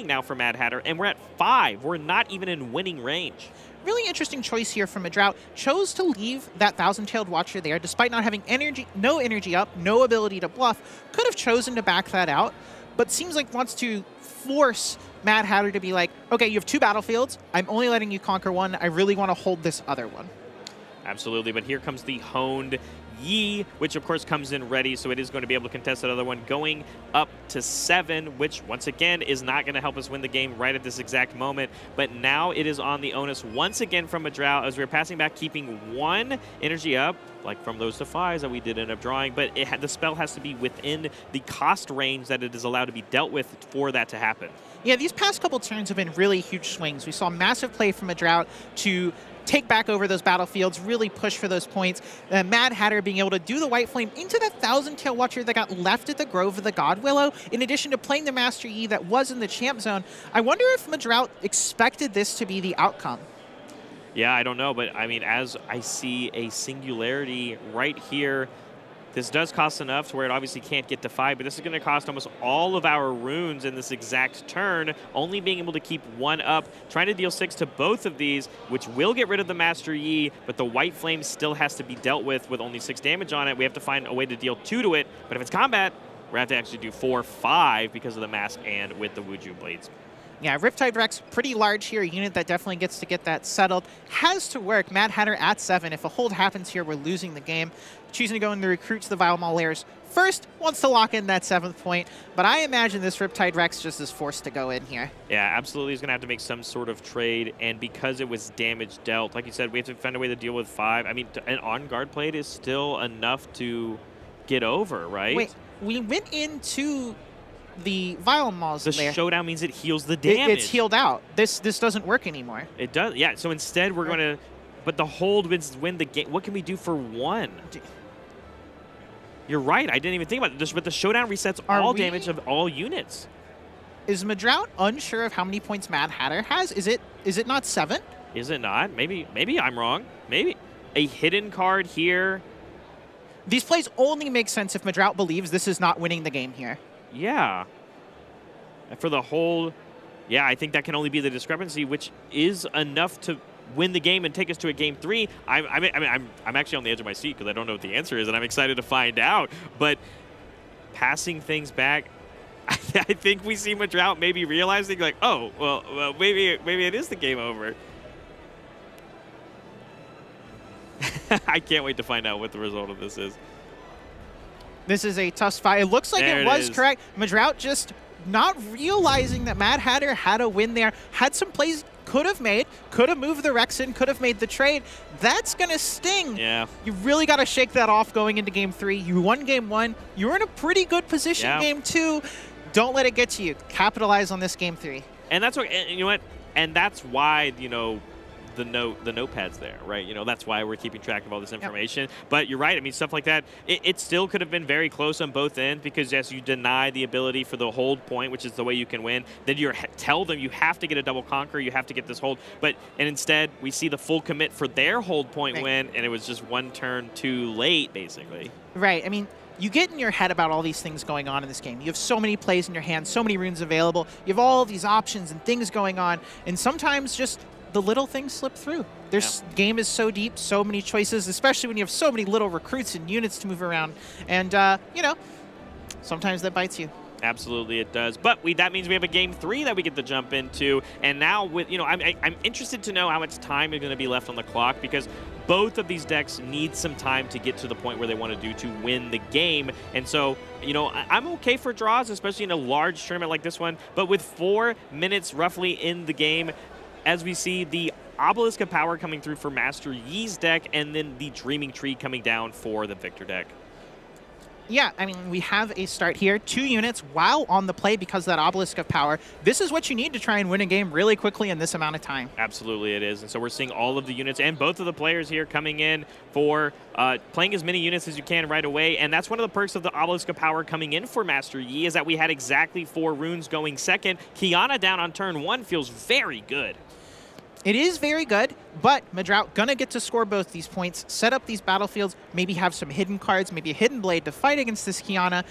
now for MadHatter, and we're at 5. We're not even in winning range. Really interesting choice here from Medraut. Chose to leave that Thousand-Tailed Watcher there despite not having energy, no energy up, no ability to bluff. Could have chosen to back that out, but seems like wants to force MadHatter to be like, okay, you have 2 battlefields. I'm only letting you conquer 1. I really want to hold this other one. Absolutely, but here comes the honed Yi, which of course comes in ready, so it is going to be able to contest that other one, going up to 7, which once again is not going to help us win the game right at this exact moment. But now it is on the onus once again from Medraut as we're passing back, keeping 1 energy up, like from those Defies that we did end up drawing, but the spell has to be within the cost range that it is allowed to be dealt with for that to happen. Yeah, these past couple turns have been really huge swings. We saw massive play from Medraut to take back over those battlefields, really push for those points. MadHatter being able to do the White Flame into the Thousand Tail Watcher that got left at the Grove of the God Willow, in addition to playing the Master Yi that was in the champ zone. I wonder if Medraut expected this to be the outcome. Yeah, I don't know, but I mean, as I see a singularity right here, this does cost enough to where it obviously can't get to 5, but this is going to cost almost all of our runes in this exact turn, only being able to keep 1 up, trying to deal 6 to both of these, which will get rid of the Master Yi, but the White Flame still has to be dealt with only 6 damage on it. We have to find a way to deal 2 to it, but if it's combat, we're going to have to actually do 4, 5 because of the mask and with the Wuju Blades. Yeah, Riptide Rex, pretty large here, a unit that definitely gets to get that settled. Has to work. MadHatter at 7. If a hold happens here, we're losing the game. Choosing to go in the recruit to the Vile Maul layers first, wants to lock in that 7th point, but I imagine this Riptide Rex just is forced to go in here. Yeah, absolutely. He's going to have to make some sort of trade, and because it was damage dealt, like you said, we have to find a way to deal with 5. I mean, an on-guard plate is still enough to get over, right? Wait, we went into the Vile Maul's the lair. Showdown means it heals the damage. It's healed out. This doesn't work anymore. It does, yeah. So instead, we're going to, but the hold win the game. What can we do for 1? You're right. I didn't even think about this, but the Showdown resets all damage of all units. Is Medraut unsure of how many points MadHatter has? Is it not 7? Is it not? Maybe I'm wrong. Maybe a hidden card here. These plays only make sense if Medraut believes this is not winning the game here. Yeah. For the hold, yeah, I think that can only be the discrepancy, which is enough to win the game and take us to a game 3. I'm actually on the edge of my seat because I don't know what the answer is, and I'm excited to find out. But passing things back, I think we see Medraut maybe realizing, like, oh, well, maybe it is the game over. I can't wait to find out what the result of this is. This is a tough fight. It looks like it was correct. Medraut just not realizing that MadHatter had a win there. Had some plays could have made, could have moved the Rex in, could have made the trade. That's going to sting. Yeah. You really got to shake that off going into game 3. You won game 1. You were in a pretty good position game 2. Don't let it get to you. Capitalize on this game 3. And that's what, and you know what? And that's why, you know, the notepad's there, right? You know, that's why we're keeping track of all this information. Yep. But you're right. I mean, stuff like that, it still could have been very close on both ends because, yes, you deny the ability for the hold point, which is the way you can win. Then you tell them you have to get a double conquer, you have to get this hold. And instead, we see the full commit for their hold point win, and it was just 1 turn too late, basically. Right. I mean, you get in your head about all these things going on in this game. You have so many plays in your hand, so many runes available. You have all these options and things going on, and sometimes just the little things slip through. This game is so deep, so many choices, especially when you have so many little recruits and units to move around. And, you know, sometimes that bites you. Absolutely, it does. But that means we have a game 3 that we get to jump into. And now, with I'm interested to know how much time is going to be left on the clock because both of these decks need some time to get to the point where they want to do to win the game. And so, you know, I'm okay for draws, especially in a large tournament like this one. But with 4 minutes roughly in the game, as we see the Obelisk of Power coming through for Master Yi's deck, and then the Dreaming Tree coming down for the Viktor deck. Yeah, I mean, we have a start here. 2 units while on the play because of that Obelisk of Power. This is what you need to try and win a game really quickly in this amount of time. Absolutely it is. And so we're seeing all of the units and both of the players here coming in for playing as many units as you can right away. And that's one of the perks of the Obelisk of Power coming in for Master Yi is that we had exactly 4 runes going second. Qiyana down on turn 1 feels very good. It is very good, but Medraut gonna get to score both these points, set up these battlefields, maybe have some hidden cards, maybe a hidden blade to fight against this Qiyana.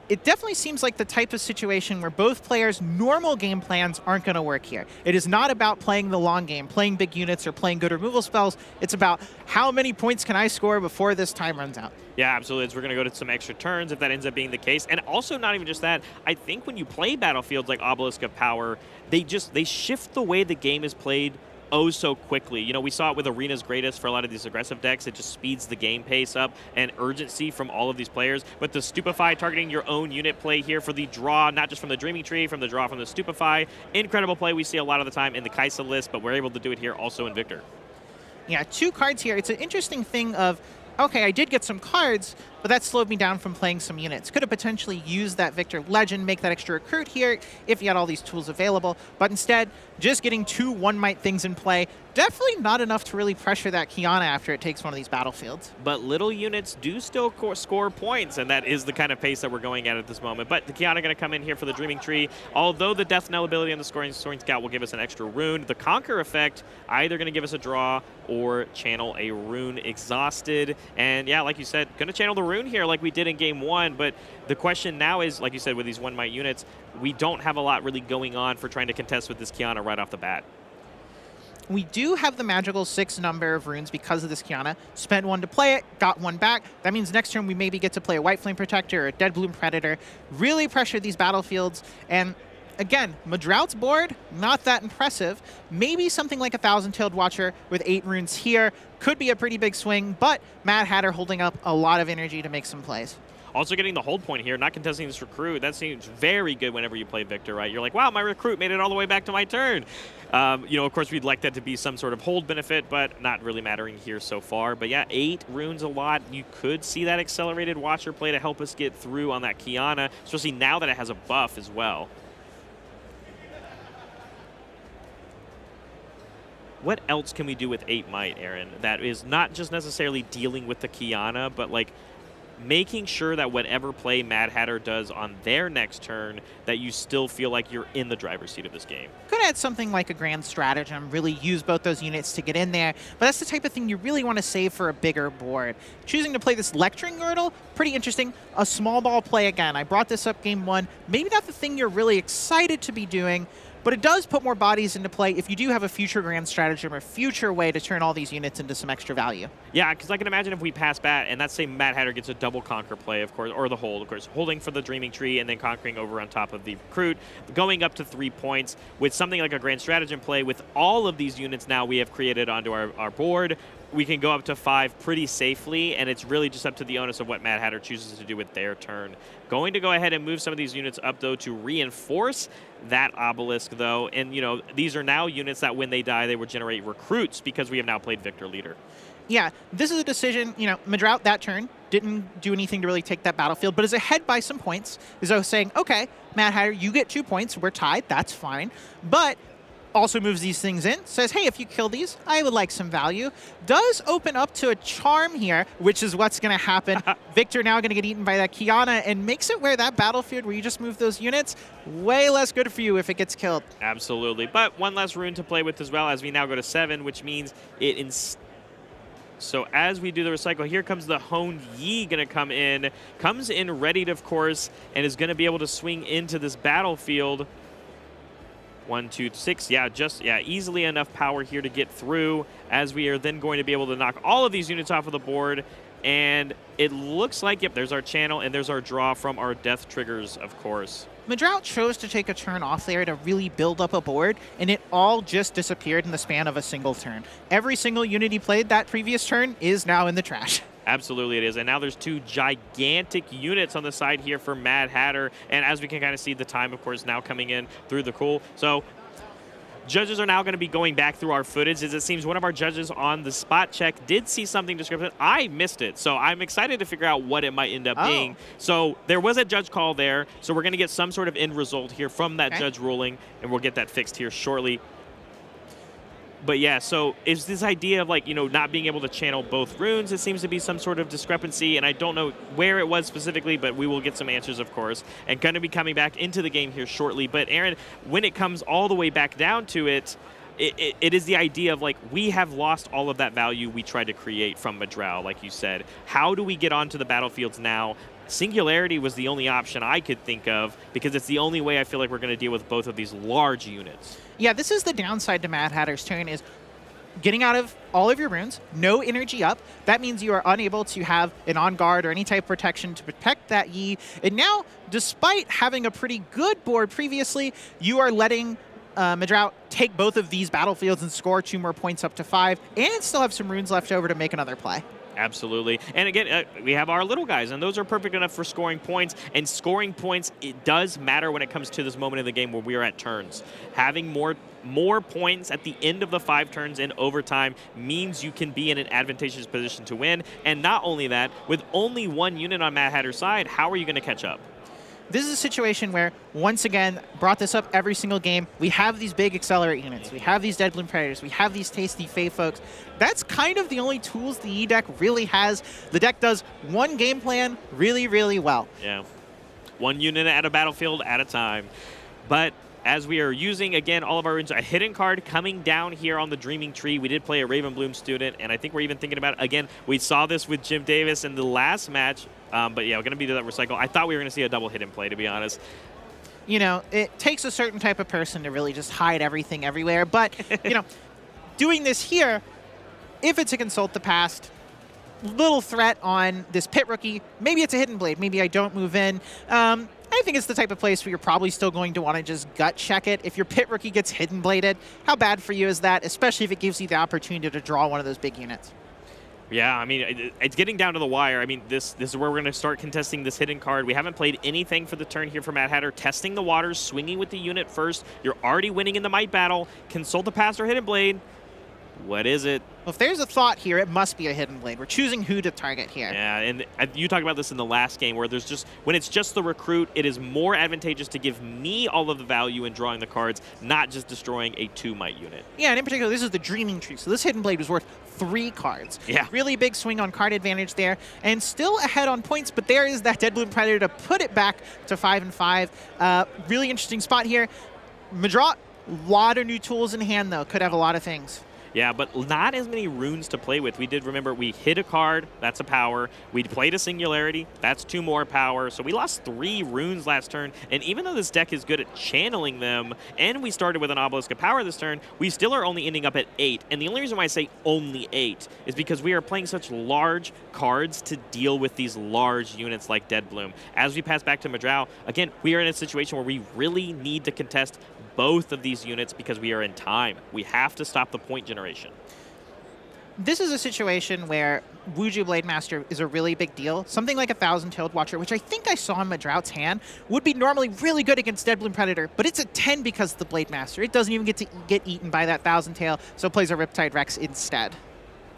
It definitely seems like the type of situation where both players' normal game plans aren't going to work here. It is not about playing the long game, playing big units, or playing good removal spells. It's about how many points can I score before this time runs out. Yeah, absolutely. We're going to go to some extra turns if that ends up being the case. And also not even just that. I think when you play battlefields like Obelisk of Power, they shift the way the game is played oh so quickly. You know, we saw it with Arena's Greatest for a lot of these aggressive decks. It just speeds the game pace up and urgency from all of these players. But the Stupefy targeting your own unit play here for the draw, not just from the Dreaming Tree, from the draw from the Stupefy. Incredible play we see a lot of the time in the Kaisa list, but we're able to do it here also in Viktor. Yeah, 2 cards here. It's an interesting thing of, okay, I did get some cards, but that slowed me down from playing some units. Could have potentially used that Viktor Legend, make that extra recruit here if he had all these tools available, but instead, just getting 2 one-might things in play, definitely not enough to really pressure that Kiana after it takes one of these battlefields. But little units do still score points, and that is the kind of pace that we're going at this moment. But the Kiana going to come in here for the Dreaming Tree. Although the Death Knell ability on the Soaring Scout will give us an extra rune, the Conquer effect either going to give us a draw or channel a rune Exhausted. And yeah, like you said, going to channel the rune here like we did in game 1. But the question now is, like you said, with these one-might units, we don't have a lot really going on for trying to contest with this Kiana right off the bat. We do have the magical 6 number of runes because of this Kiana. Spent 1 to play it, got 1 back. That means next turn we maybe get to play a White Flame Protector or a Dead Bloom Predator. Really pressure these battlefields. And again, Medraut's board, not that impressive. Maybe something like a Thousand-Tailed Watcher with 8 runes here could be a pretty big swing, but MadHatter holding up a lot of energy to make some plays. Also getting the hold point here, not contesting this recruit. That seems very good whenever you play Viktor, right? You're like, wow, my recruit made it all the way back to my turn. You know, of course, we'd like that to be some sort of hold benefit, but not really mattering here so far. But yeah, 8 runes a lot. You could see that accelerated Watcher play to help us get through on that Kiana, especially now that it has a buff as well. What else can we do with 8 Might, Aaron, that is not just necessarily dealing with the Kiana, but like making sure that whatever play MadHatter does on their next turn, that you still feel like you're in the driver's seat of this game? Could add something like a Grand Stratagem, really use both those units to get in there, but that's the type of thing you really want to save for a bigger board. Choosing to play this Lecturing Girdle, pretty interesting. A small ball play again. I brought this up game 1. Maybe not the thing you're really excited to be doing, but it does put more bodies into play if you do have a future Grand Stratagem or future way to turn all these units into some extra value. Yeah, because I can imagine if we pass bat, and let's say MadHatter gets a double Conquer play, of course, or the hold, of course, holding for the Dreaming Tree and then conquering over on top of the recruit, going up to 3 points with something like a Grand Stratagem play. With all of these units now we have created onto our board, we can go up to 5 pretty safely, and it's really just up to the onus of what MadHatter chooses to do with their turn. Going to go ahead and move some of these units up, though, to reinforce that obelisk, though. And, you know, these are now units that when they die, they will generate recruits because we have now played Viktor Leader. Yeah, this is a decision, you know, Medraut that turn didn't do anything to really take that battlefield, but is ahead by some points. Is saying, okay, MadHatter, you get 2 points, we're tied, that's fine. But also moves these things in, says, hey, if you kill these, I would like some value. Does open up to a charm here, which is what's going to happen. Viktor now going to get eaten by that Kiana, and makes it where that battlefield where you just move those units, way less good for you if it gets killed. Absolutely, but 1 less rune to play with as well, as we now go to 7, which means it so as we do the recycle, here comes the Honed Yi going to come in. Comes in readied, of course, and is going to be able to swing into this battlefield. 1, 2, 6, yeah, easily enough power here to get through, as we are then going to be able to knock all of these units off of the board. And it looks like, yep, there's our channel, and there's our draw from our death triggers, of course. Medraut chose to take a turn off there to really build up a board, and it all just disappeared in the span of a single turn. Every single unit he played that previous turn is now in the trash. Absolutely it is, and now there's 2 gigantic units on the side here for MadHatter, and as we can kind of see, the time, of course, now coming in through the cool. So judges are now going to be going back through our footage, as it seems one of our judges on the spot check did see something descriptive. I missed it, so I'm excited to figure out what it might end up being. So there was a judge call there, so we're going to get some sort of end result here from that judge ruling, and we'll get that fixed here shortly. But yeah, so is this idea of, like, you know, not being able to channel both runes, it seems to be some sort of discrepancy, and I don't know where it was specifically, but we will get some answers, of course, and going to be coming back into the game here shortly. But Aaron, when it comes all the way back down to it, it is the idea of, like, we have lost all of that value we tried to create from Medraut, like you said. How do we get onto the battlefields now? Singularity was the only option I could think of, because it's the only way I feel like we're going to deal with both of these large units. Yeah, this is the downside to MadHatter's turn, is getting out of all of your runes, no energy up. That means you are unable to have an on guard or any type of protection to protect that Yi. And now, despite having a pretty good board previously, you are letting Medraut take both of these battlefields and score 2 more points up to 5, and still have some runes left over to make another play. Absolutely. And again, we have our little guys, and those are perfect enough for scoring points. And scoring points, it does matter when it comes to this moment in the game where we are at turns. Having more points at the end of the 5 turns in overtime means you can be in an advantageous position to win. And not only that, with only 1 unit on MadHatter's side, how are you going to catch up? This is a situation where, once again, brought this up every single game, we have these big accelerate units, we have these Dead Bloom Predators, we have these tasty Fae folks. That's kind of the only tools the E deck really has. The deck does one game plan really, really well. Yeah, 1 unit at a battlefield at a time. But as we are using, again, all of our runes, a hidden card coming down here on the Dreaming Tree. We did play a Ravenbloom student, and I think we're even thinking about, again, we saw this with Jim Davis in the last match. But yeah, we're going to be to that recycle. I thought we were going to see a double hidden play, to be honest. You know, it takes a certain type of person to really just hide everything everywhere. But, you know, doing this here, if it's a Consult the Past, little threat on this Pit Rookie. Maybe it's a Hidden Blade. Maybe I don't move in. I think it's the type of place where you're probably still going to want to just gut check it. If your Pit Rookie gets Hidden Bladed, how bad for you is that, especially if it gives you the opportunity to draw one of those big units? Yeah, I mean, it's getting down to the wire. I mean, this is where we're going to start contesting this hidden card. We haven't played anything for the turn here for MadHatter. Testing the waters, swinging with the unit first. You're already winning in the Might Battle. Consult the Past or Hidden Blade. What is it? Well, if there's a thought here, it must be a Hidden Blade. We're choosing who to target here. Yeah, and you talked about this in the last game where there's just, when it's just the recruit, it is more advantageous to give me all of the value in drawing the cards, not just destroying a 2-might unit. Yeah, and in particular, this is the Dreaming Tree. So this Hidden Blade was worth 3 cards. Yeah. Really big swing on card advantage there, and still ahead on points, but there is that Dead Bloom Predator to put it back to 5 and 5. Really interesting spot here. Medraut, a lot of new tools in hand, though. Could have a lot of things. Yeah, but not as many runes to play with. We did remember we hit a card, that's a power. We played a Singularity, that's 2 more power. So we lost 3 runes last turn. And even though this deck is good at channeling them, and we started with an Obelisk of Power this turn, we still are only ending up at 8. And the only reason why I say only 8 is because we are playing such large cards to deal with these large units like Dead Bloom. As we pass back to Medraut, again, we are in a situation where we really need to contest both of these units because we are in time. We have to stop the point generation. This is a situation where Wuju Blade Master is a really big deal. Something like a 1,000-Tailed Watcher, which I think I saw in Medraut's hand, would be normally really good against Dead Bloom Predator, but it's a 10 because of the Blade Master. It doesn't even get to get eaten by that 1,000-Tail, so it plays a Riptide Rex instead.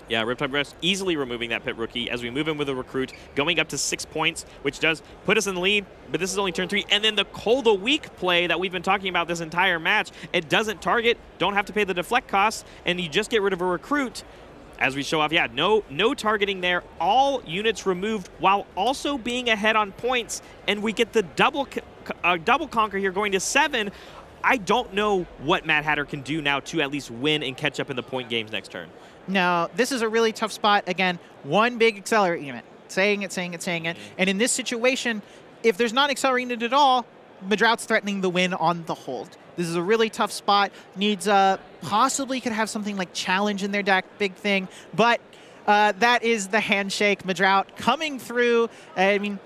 Yeah, Riptide Rex easily removing that Pit Rookie as we move in with a Recruit, going up to 6 points, which does put us in the lead, but this is only turn 3. And then the Cold a Week play that we've been talking about this entire match, it doesn't target, don't have to pay the deflect costs, and you just get rid of a Recruit. As we show off, yeah, no targeting there, all units removed while also being ahead on points, and we get the double conquer here going to 7. I don't know what MadHatter can do now to at least win and catch up in the point games next turn. No, this is a really tough spot. Again, one big accelerate unit. Saying it. And in this situation, if there's not accelerated at all, Medraut's threatening the win on the hold. This is a really tough spot. Needs, possibly could have something like Challenge in their deck, big thing. But that is the handshake. Medraut coming through. I mean,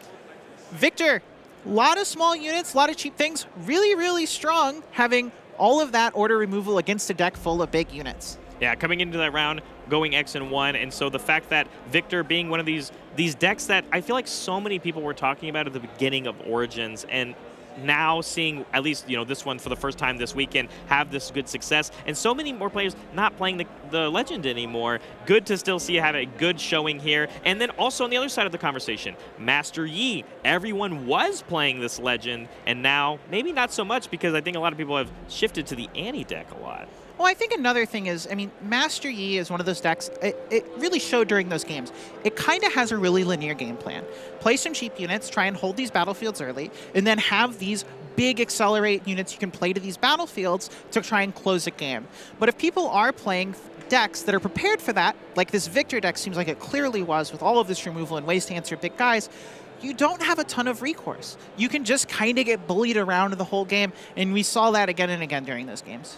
Viktor, a lot of small units, a lot of cheap things. Really, really strong, having all of that order removal against a deck full of big units. Yeah, coming into that round, going X and 1, and so the fact that Viktor being one of these decks that I feel like so many people were talking about at the beginning of Origins, and now seeing at least this one for the first time this weekend have this good success, and so many more players not playing the Legend anymore. Good to still see have a good showing here. And then also on the other side of the conversation, Master Yi. Everyone was playing this Legend, and now maybe not so much because I think a lot of people have shifted to the Annie deck a lot. Well, I think another thing is, I mean, Master Yi is one of those decks, it really showed during those games. It kind of has a really linear game plan. Play some cheap units, try and hold these battlefields early, and then have these big accelerate units you can play to these battlefields to try and close a game. But if people are playing decks that are prepared for that, like this Viktor deck seems like it clearly was with all of this removal and ways to answer big guys, you don't have a ton of recourse. You can just kind of get bullied around the whole game, and we saw that again and again during those games.